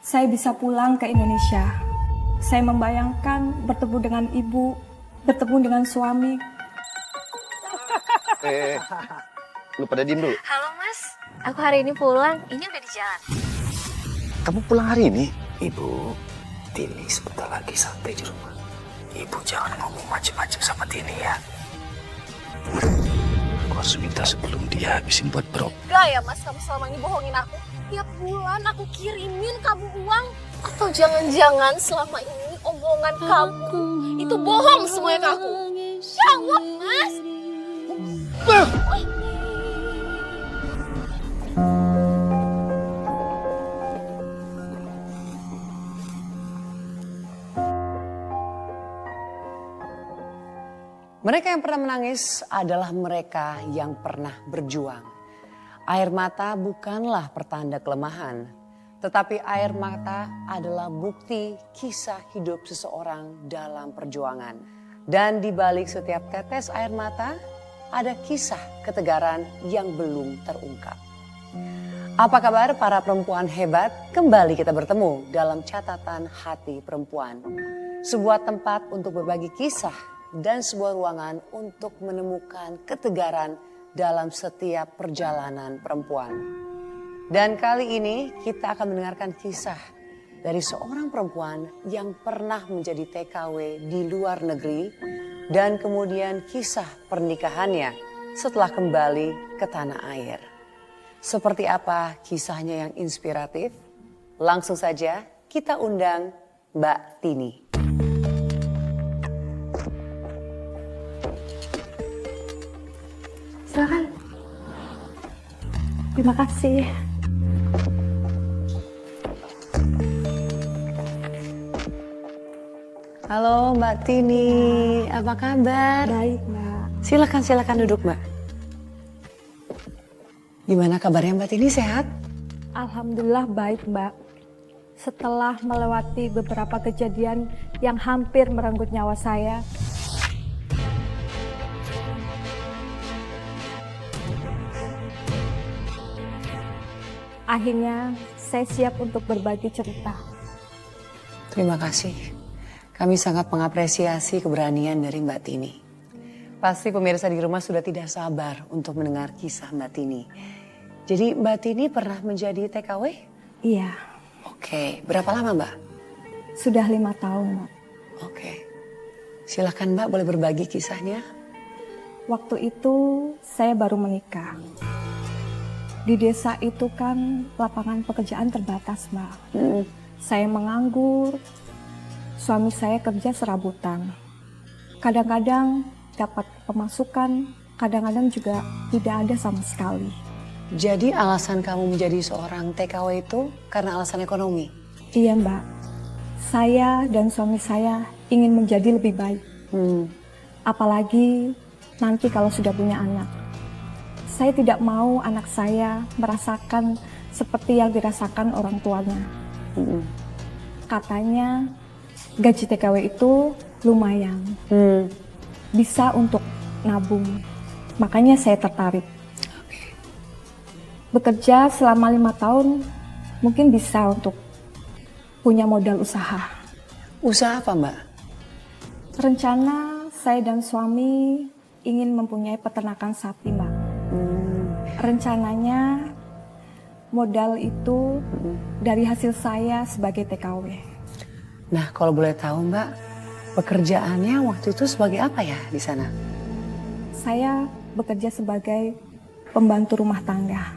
saya bisa pulang ke Indonesia. Saya membayangkan bertemu dengan ibu, bertemu dengan suami. Lu pada diem dulu. Halo Mas, aku hari ini pulang. Ini udah di jalan. Kamu pulang hari ini? Ibu, Tini sebentar lagi sampai di rumah. Ibu jangan ngomong macem-macem sama Tini ya. Aku harus minta sebelum dia habisin buat bro. Gak ya Mas, kamu selama ini bohongin aku. Tiap bulan aku kirimin kamu uang. Atau jangan-jangan selama ini omongan kamu itu bohong semuanya ke aku. Jawab Mas. Mereka yang pernah menangis adalah mereka yang pernah berjuang. Air mata bukanlah pertanda kelemahan, tetapi air mata adalah bukti kisah hidup seseorang dalam perjuangan. Dan di balik setiap tetes air mata, ada kisah ketegaran yang belum terungkap. Apa kabar para perempuan hebat? Kembali kita bertemu dalam catatan hati perempuan. Sebuah tempat untuk berbagi kisah dan sebuah ruangan untuk menemukan ketegaran dalam setiap perjalanan perempuan. Dan kali ini kita akan mendengarkan kisah dari seorang perempuan yang pernah menjadi TKW di luar negeri dan kemudian kisah pernikahannya setelah kembali ke tanah air. Seperti apa kisahnya yang inspiratif? Langsung saja kita undang Mbak Tini. Silakan. Terima kasih. Halo Mbak Tini, apa kabar? Baik, Mbak. Silakan duduk Mbak. Gimana kabarnya Mbak Tini, sehat? Alhamdulillah baik, Mbak. Setelah melewati beberapa kejadian yang hampir merenggut nyawa saya, akhirnya saya siap untuk berbagi cerita. Terima kasih. Kami sangat mengapresiasi keberanian dari Mbak Tini. Pasti pemirsa di rumah sudah tidak sabar untuk mendengar kisah Mbak Tini. Jadi Mbak Tini pernah menjadi TKW? Iya, Oke, berapa lama Mbak? sudah 5 tahun, Mbak. Oke, silakan Mbak boleh berbagi kisahnya. Waktu itu saya baru menikah. Di desa itu kan lapangan pekerjaan terbatas, Mbak. Saya menganggur, suami saya kerja serabutan. Kadang-kadang dapat pemasukan, kadang-kadang juga tidak ada sama sekali. Jadi alasan kamu menjadi seorang TKW itu karena alasan ekonomi? Iya, Mbak. Saya dan suami saya ingin menjadi lebih baik. Apalagi nanti kalau sudah punya anak. Saya tidak mau anak saya merasakan seperti yang dirasakan orang tuanya. Katanya gaji TKW itu lumayan. Bisa untuk nabung. Makanya saya tertarik. Bekerja selama 5 tahun mungkin bisa untuk punya modal usaha. Usaha apa Mbak? Rencana saya dan suami ingin mempunyai peternakan sapi, Mbak. Rencananya modal itu dari hasil saya sebagai TKW. Nah kalau boleh tahu Mbak, pekerjaannya waktu itu sebagai apa ya di sana? Saya bekerja sebagai pembantu rumah tangga.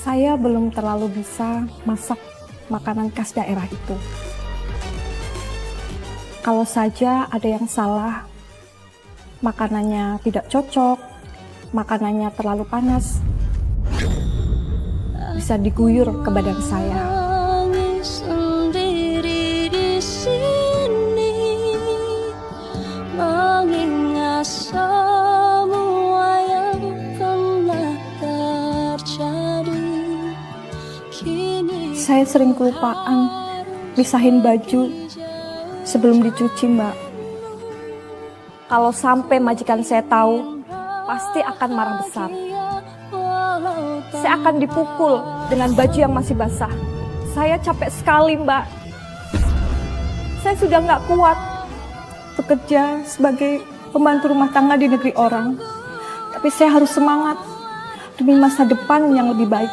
Saya belum terlalu bisa masak makanan khas daerah itu. Kalau saja ada yang salah, makanannya tidak cocok, makanannya terlalu panas, bisa diguyur ke badan saya. Sendiri di sini, mengingat semua yang pernah terjadi. Saya sering kelupaan misahin baju sebelum dicuci, Mbak. Kalau sampai majikan saya tahu, pasti akan marah besar. Saya akan dipukul dengan baju yang masih basah. Saya capek sekali, Mbak. Saya sudah nggak kuat bekerja sebagai pembantu rumah tangga di negeri orang. Tapi saya harus semangat demi masa depan yang lebih baik.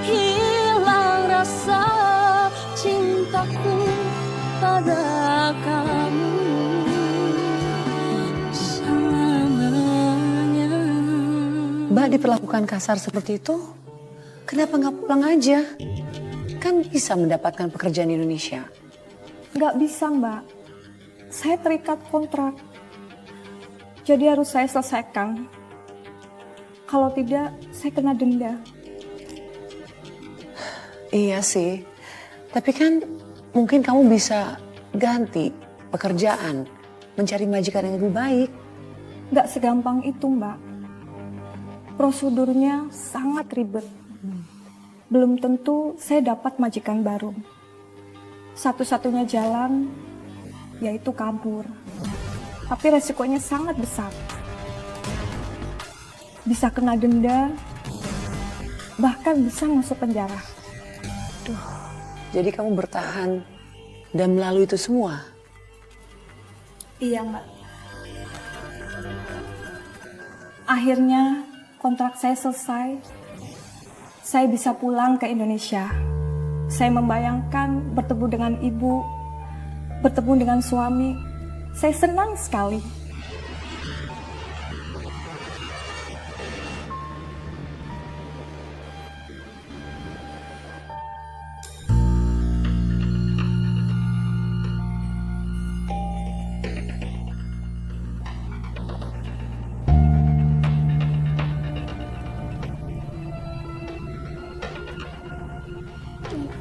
Hilang rasa cintaku pada kamu selamanya. Mbak diperlakukan kasar seperti itu, kenapa nggak pulang aja? Kan bisa mendapatkan pekerjaan di Indonesia. Nggak bisa, Mbak. Saya terikat kontrak. Jadi harus saya selesaikan. Kalau tidak, saya kena denda. Iya sih, tapi kan mungkin kamu bisa ganti pekerjaan, mencari majikan yang lebih baik. Nggak segampang itu, Mbak. Prosedurnya sangat ribet. Belum tentu saya dapat majikan baru. Satu-satunya jalan yaitu kabur. Tapi resikonya sangat besar. Bisa kena denda, bahkan bisa masuk penjara. Jadi kamu bertahan dan melalui itu semua. Iya, Mbak. Akhirnya kontrak saya selesai. Saya bisa pulang ke Indonesia. Saya membayangkan bertemu dengan ibu, bertemu dengan suami. Saya senang sekali.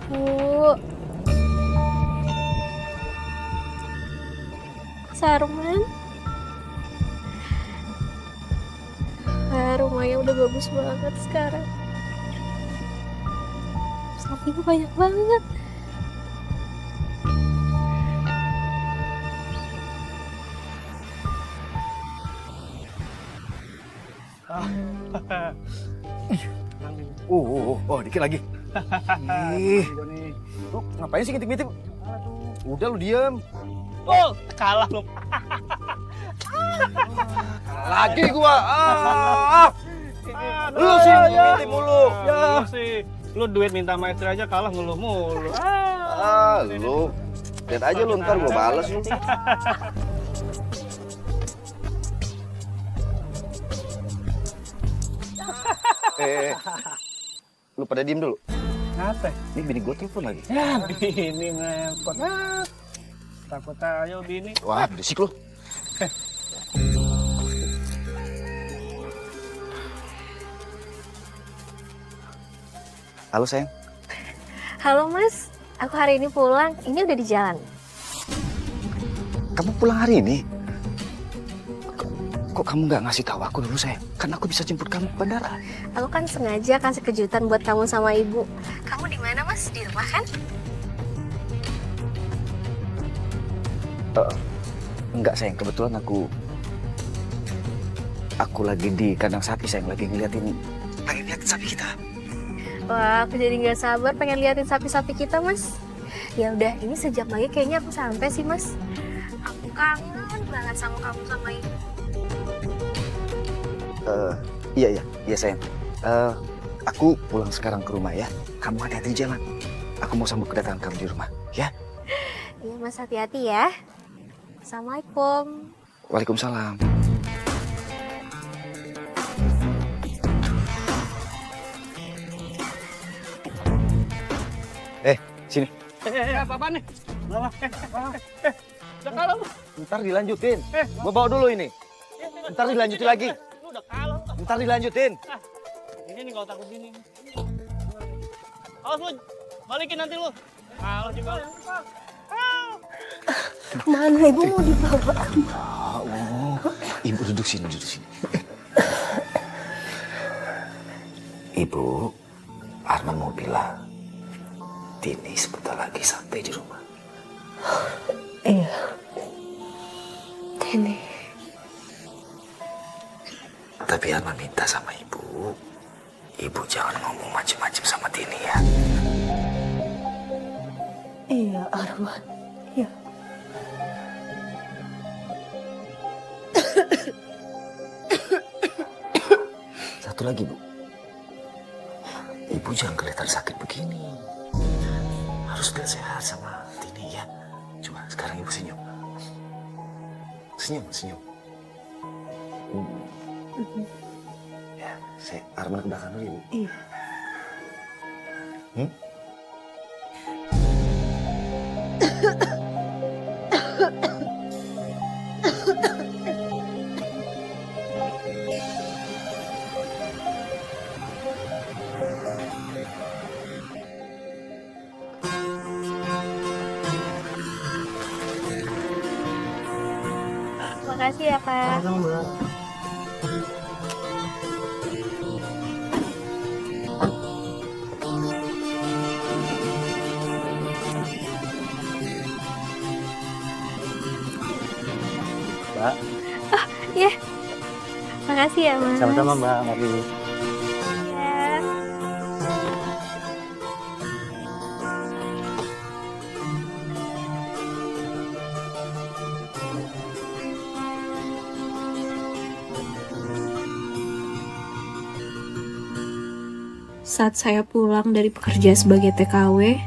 Bu. Sarman. Rumahnya udah bagus banget sekarang. Sapinya banyak banget. Dikit lagi. Ih, lu ngapain sih ngintip-ngintip? Udah lu diem. Oh, kalah lu. Lagi gua. Lu sih ngintip mulu. Ya sih, lu duit minta sama istri aja kalah ngeluh mulu. Lu. Lihat aja lu, ntar gua bales lu. Lu pada diem dulu. Apa? Ini bini gua telepon lagi. Ya, bini ngepot. Takut aja bini. Wah, berisik lu. Halo sayang. Halo Mas, aku hari ini pulang. Ini udah di jalan. Kamu pulang hari ini? Kok kamu nggak ngasih tahu aku dulu sayang? Kan aku bisa jemput kamu ke bandara. Aku kan sengaja kasih kejutan buat kamu sama ibu. Kamu di mana Mas? Di rumah kan? Enggak sayang, kebetulan aku lagi di kandang sapi sayang, lagi ngeliatin sapi kita. Wah, aku jadi nggak sabar pengen liatin sapi-sapi kita Mas. Ya udah, ini sejam lagi kayaknya aku sampai sih Mas. Aku kangen banget sama kamu sama ibu. Iya sayang. Aku pulang sekarang ke rumah ya. Kamu hati-hati di jalan. Aku mau sambut kedatangan kamu di rumah, ya? Iya Mas, hati-hati ya. Assalamualaikum. Waalaikumsalam. Sini. Apa nih? Udah kalah lu. Ntar dilanjutin. Gua bawa dulu ini. Ntar dilanjutin lagi. Lu udah kalah. Ntar dilanjutin. Ini nih kalau takut gini. Awas lu, balikin nanti lu. Kalah juga lu. Mana ibu mau dibawa? Ibu duduk sini. Ibu, Arman mau bilang, Tini sebentar lagi sampai di rumah. Iya. Tini. Tapi Arman minta sama ibu, ibu jangan ngomong macem-macem sama Tini ya. Iya, Arman. Iya. Satu lagi, Bu. Ibu jangan kelihatan sakit begini. Harus lihat sehat sama Tini ya. Coba sekarang ibu senyum. Senyum, senyum. Ya, saya Arman ke belakang dulu, Ibu. Iya. Makasih ya, Kak. Mbak, Iya. Makasih ya, Mas. sama-sama Mbak. Mari. Ya. Saat saya pulang dari pekerja sebagai TKW,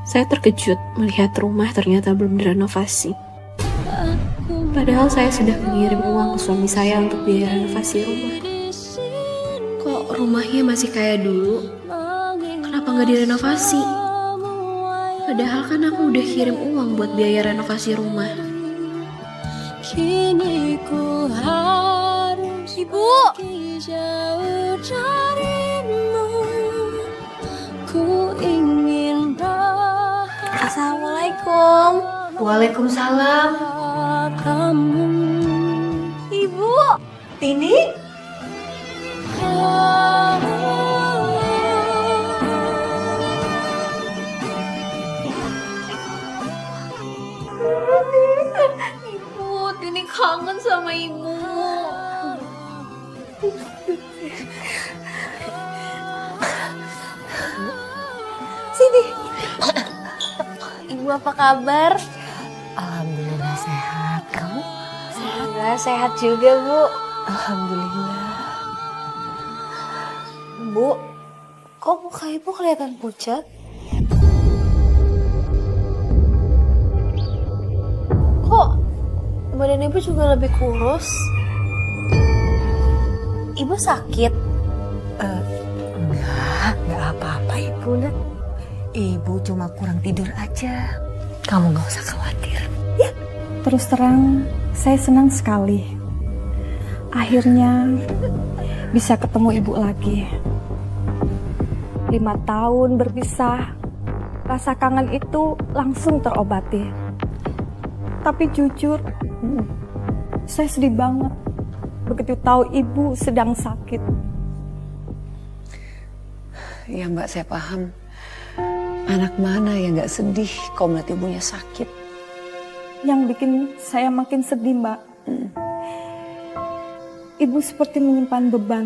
saya terkejut melihat rumah ternyata belum direnovasi. Padahal saya sudah mengirim uang ke suami saya untuk biaya renovasi rumah. Kok rumahnya masih kayak dulu? Kenapa nggak direnovasi? Padahal kan aku udah kirim uang buat biaya renovasi rumah. Kini ku harus Ibu, pergi jauh darimu. Ku ingin Assalamualaikum. Waalaikumsalam. kamu. Ibu. Tini? Ibu, Tini kangen sama ibu. Sini. Ibu apa kabar? Alhamdulillah sehat. Kamu? Alhamdulillah sehat juga, Bu. Alhamdulillah. Bu, kok muka ibu kelihatan pucat? Kok badan ibu juga lebih kurus? Ibu sakit? Enggak apa-apa Ibu, Nak. Ibu cuma kurang tidur aja. Kamu nggak usah khawatir. Terus terang, saya senang sekali. Akhirnya bisa ketemu ibu lagi. 5 tahun berpisah, rasa kangen itu langsung terobati. Tapi jujur, saya sedih banget begitu tahu ibu sedang sakit. Ya Mbak, saya paham. Anak mana yang gak sedih kalau melihat ibunya sakit? Yang bikin saya makin sedih, Mbak. Ibu seperti menyimpan beban.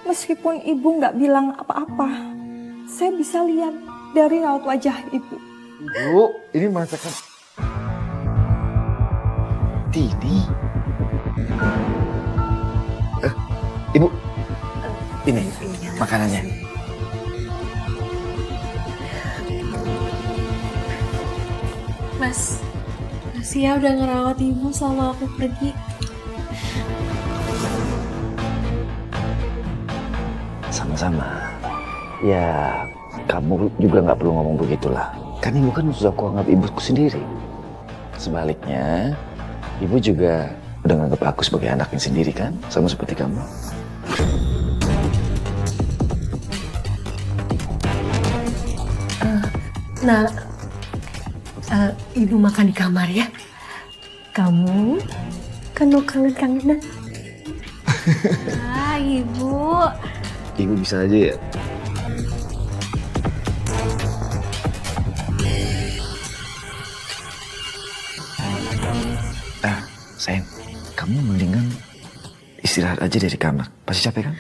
Meskipun ibu nggak bilang apa-apa, saya bisa lihat dari raut wajah ibu. Bu, ini masakan Tini. Ibu, ini makanannya. Mas, makasih ya udah ngerawat ibu selama aku pergi. Sama-sama. Ya, kamu juga nggak perlu ngomong begitulah. Kan ibu kan sudah aku anggap ibuku sendiri. Sebaliknya, ibu juga udah nganggap aku sebagai anaknya sendiri kan? Sama seperti kamu. Nah, Ibu makan di kamar ya. Kamu kan mau kangen-kangenan. Ah, Ibu. Ibu bisa aja ya. kamu mendingan istirahat aja dari kamar. Pasti capek kan?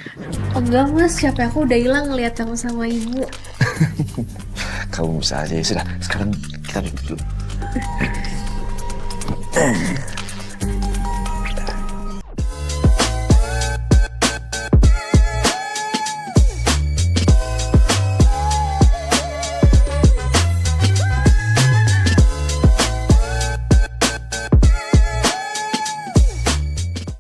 Enggak mas, capek aku udah hilang ngeliat kamu sama ibu. Kamu bisa aja. Ya sudah, sekarang kita duduk dulu.